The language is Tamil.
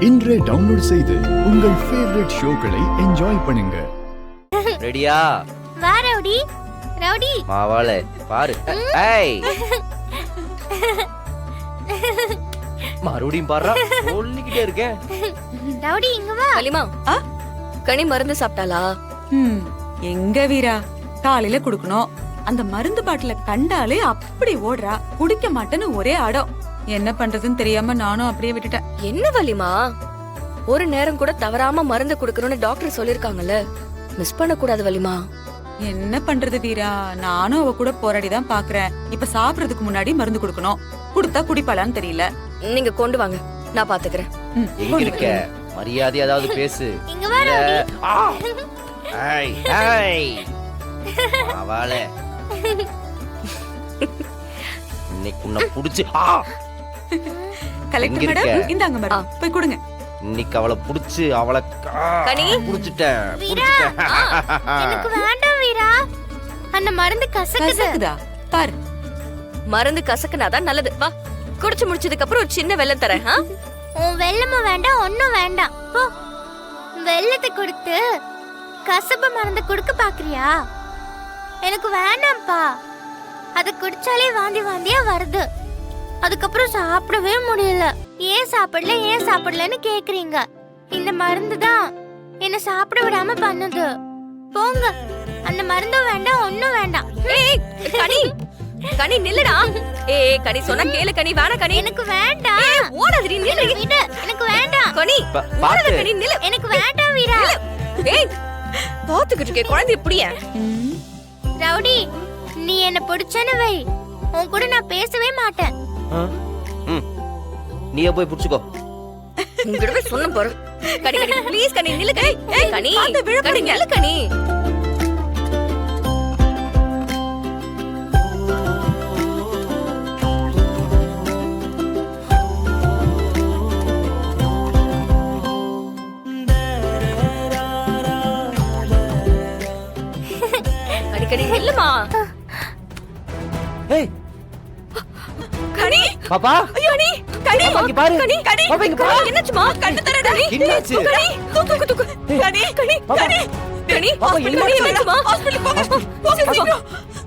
இன்றே டவுன்லோட் செய்து உங்கள் ஃபேவரட் ஷோக்களை என்ஜாய் பண்ணுங்க. ரெடியா? வா ரவுடி. ரவுடி மாவாளே பாரு. ஏய் மறுபடியும் பாறா சொல்லிக்கிட்டே இருக்கேன். ரவுடி இங்க வா. அலிமா கனி மருந்து சாப்பிட்டாளா? எங்க வீரா, காலையில குடுக்கணும். அந்த மருந்து பாட்டில கண்டாலே அப்படி ஓடுறா. குடிக்க மாட்டேன்னு ஒரே அடம். என்ன பண்றதுன்னு தெரியாம நானும் அப்படியே விட்டுட்டேன். என்ன வலிமா, ஒரு நேரம் கூட தவறாம மருந்து குடுக்கணும்னு டாக்டர் சொல்லிருக்காங்கல்ல, மிஸ் பண்ண கூடாது வலிமா. என்ன பண்றது வீரா, நானும் அவ கூட போராடிதான் பாக்குறேன். இப்ப சாப்பிடறதுக்கு முன்னாடி மருந்து குடுக்கணும். குடுத்தா குடிப்பாளான்னு தெரியல. நீங்க கொண்டு வாங்க, நான் பாத்துக்கிறேன். எங்க இருக்க? மரியாதை ஏதாவது பேசு. இங்க வா ரவுடி. ஏய் ஏய் மாவாளே இன்னைக்கு உன்னை புடிச்சு கலெக்டர் எங்க மேடம், இருக்க? இந்தாங்க மேடம், போய் கொடுங்க. இன்னைக்கு அவளை புடிச்சு அவளை கனி? புடிச்சிட்டேன். எனக்கு வேண்டாம் வீரா. அந்த மருந்து கசக்குது. கசக்குதா? பாரு, மருந்து கசக்குனாதான் நல்லது. வா, குடிச்சு முடிச்சதுக்கு அப்புறம் ஒரு சின்ன வெல்லம் தரேன். உன் வெல்லமும் வேண்டாம், ஒண்ணும் வேண்டாம். போ. வெல்லத்தை கொடுத்து கசப்பு மருந்து கொடுக்க பாக்குறியா? எனக்கு வேண்டாம்ப்பா. அத குடிச்சாலே வாந்தி வாந்தியா வருது. அதுக்கப்புறம் சாப்பிடவே முடியல. ஏன் சாப்பிடலன்னு கேக்குறீங்க. இந்த மருந்து தான் என்ன சாப்பிட விடாம பண்ணுது. போங்க, அந்த மருந்தும் வேண்டாம், ஒண்ணும் வேண்டாம். ஏய் கனி, கனி நில்லுடா. ஏய் கனி சொன்னா கேளு கனி. வேணா கனி, எனக்கு வேண்டாம். ஓடாதடி, நில்லு. விடு, எனக்கு வேண்டாம். கனி ஓடாத கனி, நில்லு. எனக்கு வேண்டாம் வீரா. ஏய் பாத்துக்கிட்டு இருக்கே குழந்தை இப்படியே. ரவுடி, நீ என்ன பிடிச்சன வை. உன் கூட நான் பேசவே மாட்டேன். நீயே போய் புடிச்சுக்கோ. உங்ககிட்ட சொன்ன பாரு. கனி கனி ப்ளீஸ் கனி நில்லு கனி. ஏய் கனி, கனி நில்லு கனி. கனி கனி நில்லுமா. ஏய் கனி பாப்பா, ஐயோ நீ கனி பாப்பா, இங்க பாரு. கனி கனி பாப்பா, இங்க பாரு. என்னாச்சுமா? கண்ணு தரடா நீ. என்னாச்சு? கனி தூக்கு தூக்கு. கனி கனி பாப்பா. கனி கனி பாப்பா, ஹாஸ்பிடல் என்னாச்சு? என்னாச்சுமா? ஹாஸ்பிடல் போங்க. போங்க சீக்கிரம்.